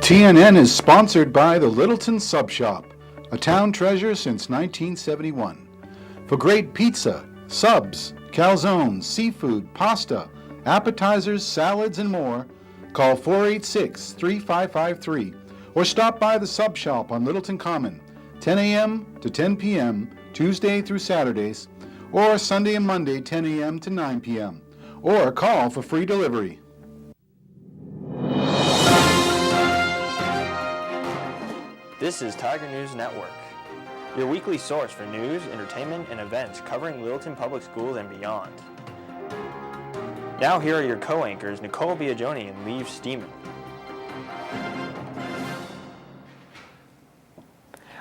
TNN is sponsored by the Littleton Sub Shop, a town treasure since 1971. For great pizza, subs, calzones, seafood, pasta, appetizers, salads, and more, call 486-3553 or stop by the Sub Shop on Littleton Common, 10 a.m. to 10 p.m., Tuesday through Saturdays, or Sunday and Monday, 10 a.m. to 9 p.m., or call for free delivery. This is Tiger News Network, your weekly source for news, entertainment, and events covering Littleton Public Schools and beyond. Now here are your co-anchors, Nicole Biagioni and Liev Steeman.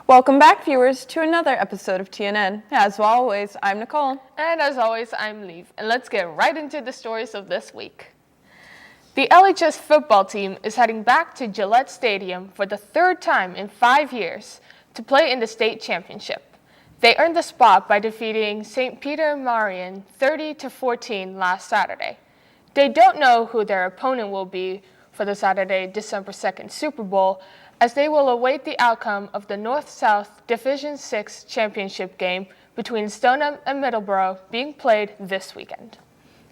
Welcome back, viewers, to another episode of TNN. As always, I'm Nicole. And as always, I'm Liev. And let's get right into the stories of this week. The LHS football team is heading back to Gillette Stadium for the third time in 5 years to play in the state championship. They earned the spot by defeating St. Peter Marian 30-14 last Saturday. They don't know who their opponent will be for the Saturday, December 2nd Super Bowl, as they will await the outcome of the North-South Division 6 championship game between Stoneham and Middleborough being played this weekend.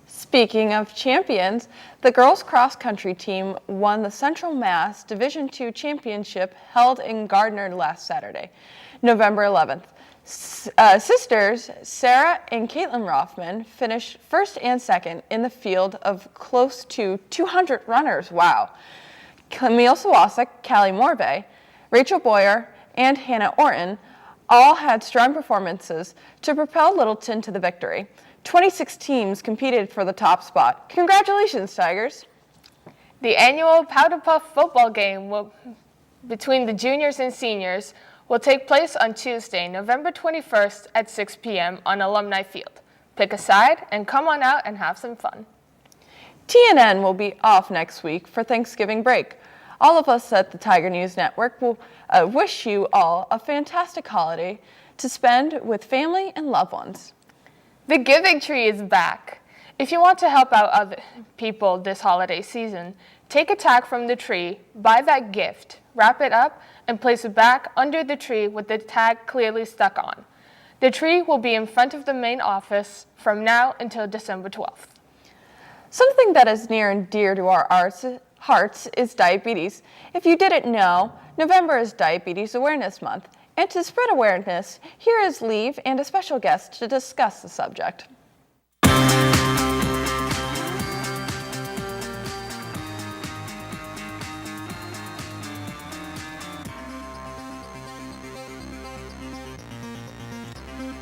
Speaking of champions, the girls cross-country team won the Central Mass Division II championship held in Gardner last Saturday, November 11th. Sisters Sarah and Caitlin Rothman finished first and second in the field of close to 200 runners. Wow. Camille Sawasek, Callie Morvay, Rachel Boyer, and Hannah Orton all had strong performances to propel Littleton to the victory. 26 teams competed for the top spot. Congratulations, Tigers. The annual Powder Puff football game between the juniors and seniors will take place on Tuesday, November 21st at 6 p.m. on Alumni Field. Pick a side and come on out and have some fun. TNN will be off next week for Thanksgiving break. All of us at the Tiger News Network will wish you all a fantastic holiday to spend with family and loved ones. The Giving Tree is back. If you want to help out other people this holiday season, take a tag from the tree, buy that gift, wrap it up, and place it back under the tree with the tag clearly stuck on. The tree will be in front of the main office from now until December 12th. Something that is near and dear to our hearts is diabetes. If you didn't know, November is Diabetes Awareness Month. And to spread awareness, here is Liev and a special guest to discuss the subject.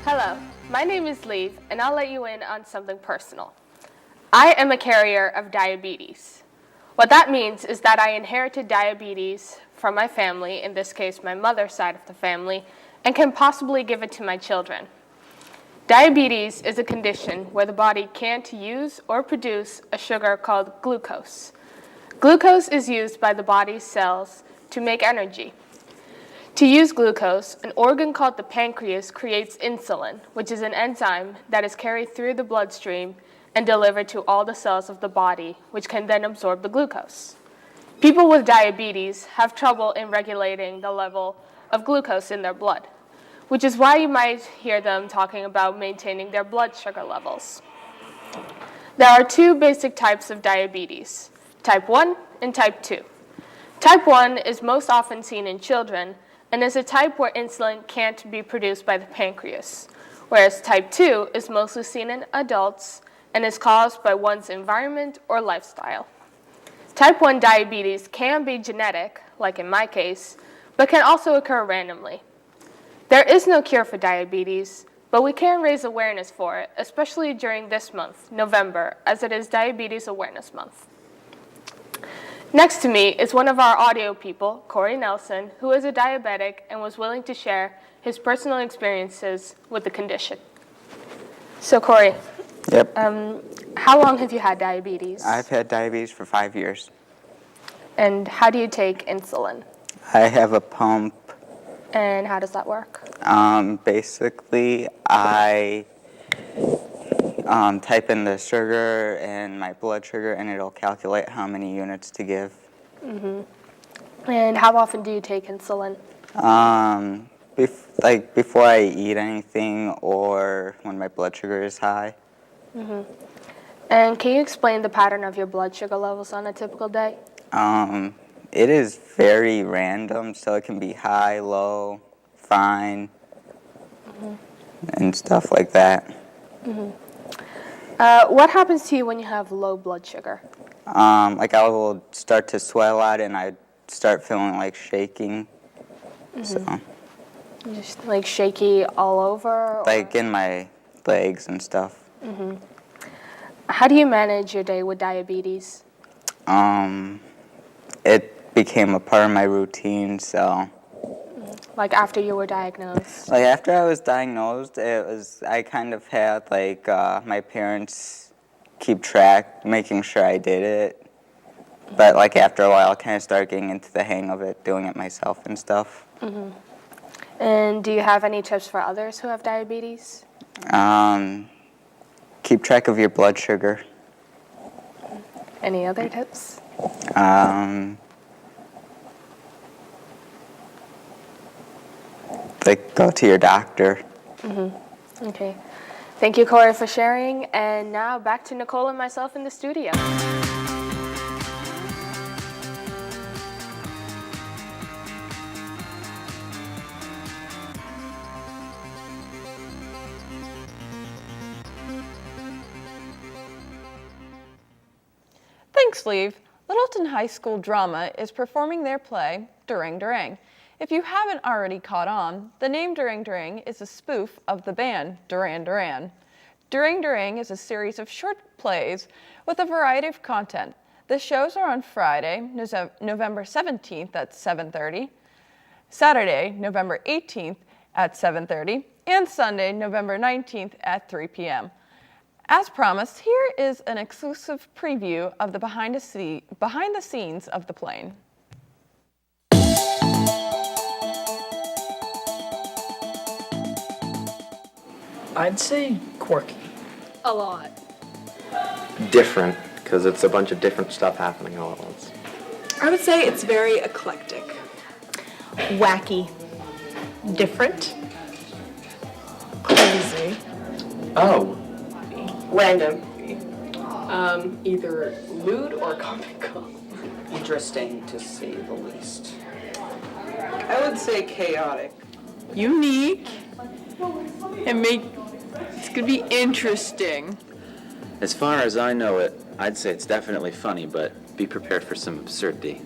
Hello, my name is Liev, and I'll let you in on something personal. I am a carrier of diabetes. What that means is that I inherited diabetes from my family, in this case my mother's side of the family, and can possibly give it to my children. Diabetes is a condition where the body can't use or produce a sugar called glucose. Glucose is used by the body's cells to make energy. To use glucose, an organ called the pancreas creates insulin, which is an enzyme that is carried through the bloodstream and delivered to all the cells of the body, which can then absorb the glucose. People with diabetes have trouble in regulating the level of glucose in their blood, which is why you might hear them talking about maintaining their blood sugar levels. There are two basic types of diabetes, type 1 and type 2. Type 1 is most often seen in children and is a type where insulin can't be produced by the pancreas, whereas type 2 is mostly seen in adults and is caused by one's environment or lifestyle. Type 1 diabetes can be genetic, like in my case, but can also occur randomly. There is no cure for diabetes, but we can raise awareness for it, especially during this month, November, as it is Diabetes Awareness Month. Next to me is one of our audio people, Corey Nelson, who is a diabetic and was willing to share his personal experiences with the condition. So Corey, Yep. How long have you had diabetes? I've had diabetes for 5 years. And how do you take insulin? I have a pump. And how does that work? Basically, I type in the sugar and my blood sugar, and it'll calculate how many units to give. And how often do you take insulin? Like before I eat anything or when my blood sugar is high. And can you explain the pattern of your blood sugar levels on a typical day? It is very random, so it can be high, low, fine, and stuff like that. What happens to you when you have low blood sugar? Like I will start to sweat a lot and I start feeling like shaking. So, Just like shaky all over? Or like in my legs and stuff. how do you manage your day with diabetes? It became a part of my routine, so. Like after you were diagnosed? Like after I was diagnosed, I kind of had like my parents keep track, making sure I did it. But like after a while, I kind of started getting into the hang of it, doing it myself and stuff. And do you have any tips for others who have diabetes? Keep track of your blood sugar. Any other tips? Like go to your doctor. Okay. Thank you, Corey, for sharing. And now back to Nicole and myself in the studio. Thanks, Leave. Littleton High School Drama is performing their play, Durang Durang. If you haven't already caught on, the name Durang Durang is a spoof of the band Duran Duran. Durang Durang is a series of short plays with a variety of content. The shows are on Friday, November 17th at 7:30, Saturday, November 18th at 7:30, and Sunday, November 19th at 3 p.m. As promised, here is an exclusive preview of the behind the scenes of the play. I'd say quirky. A lot. Different, because it's a bunch of different stuff happening all at once. I would say it's very eclectic. Wacky. Different. Crazy. Oh. Random. Either lewd or comical. Interesting to say the least. I would say chaotic. Unique. It's gonna be interesting. As far as I know it, I'd say it's definitely funny, but be prepared for some absurdity.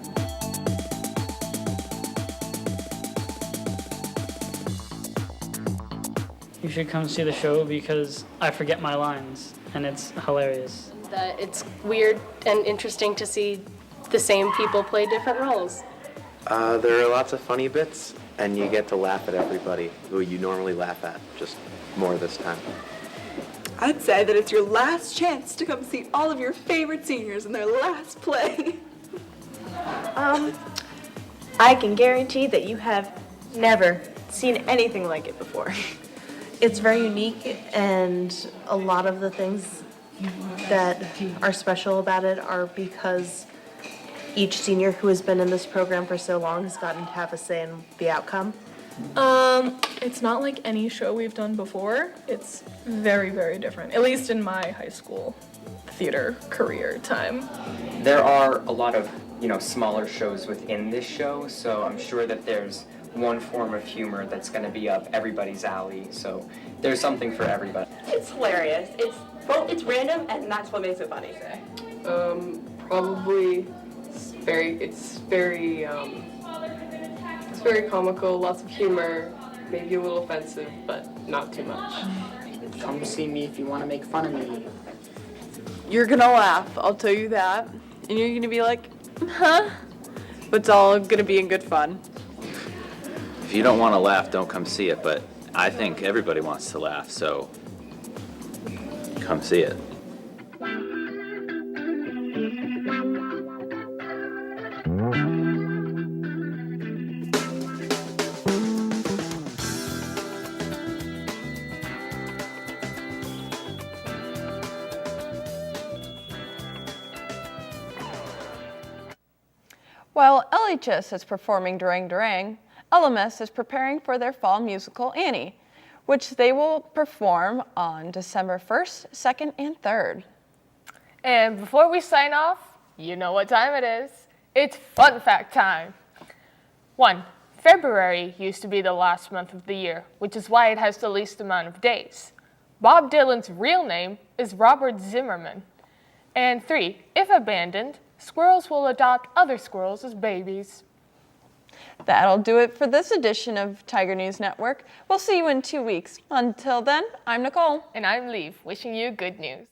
You should come see the show because I forget my lines, and it's hilarious. That it's weird and interesting to see the same people play different roles. There are lots of funny bits, and you get to laugh at everybody who you normally laugh at, just more this time. I'd say that it's your last chance to come see all of your favorite seniors in their last play. I can guarantee that you have never seen anything like it before. It's very unique, and a lot of the things that are special about it are because each senior who has been in this program for so long has gotten to have a say in the outcome. It's not like any show we've done before. It's very, very different, at least in my high school theater career time. There are a lot of, smaller shows within this show, so I'm sure that there's one form of humor that's going to be up everybody's alley, so there's something for everybody. It's hilarious. It's random, and that's what makes it funny. Probably it's very comical, lots of humor, maybe a little offensive, but not too much. Come see me if you want to make fun of me. You're gonna laugh, I'll tell you that. And you're gonna be like, huh? But it's all gonna be in good fun. If you don't want to laugh, don't come see it, but I think everybody wants to laugh, so come see it. While LHS is performing Durang Durang, LMS is preparing for their fall musical Annie, which they will perform on December 1st, 2nd, and 3rd. And before we sign off, you know what time it is. It's fun fact time. 1. February used to be the last month of the year, which is why it has the least amount of days. Bob Dylan's real name is Robert Zimmerman. And 3. If abandoned, squirrels will adopt other squirrels as babies. That'll do it for this edition of Tiger News Network. We'll see you in 2 weeks. Until then, I'm Nicole. And I'm Leaf, wishing you good news.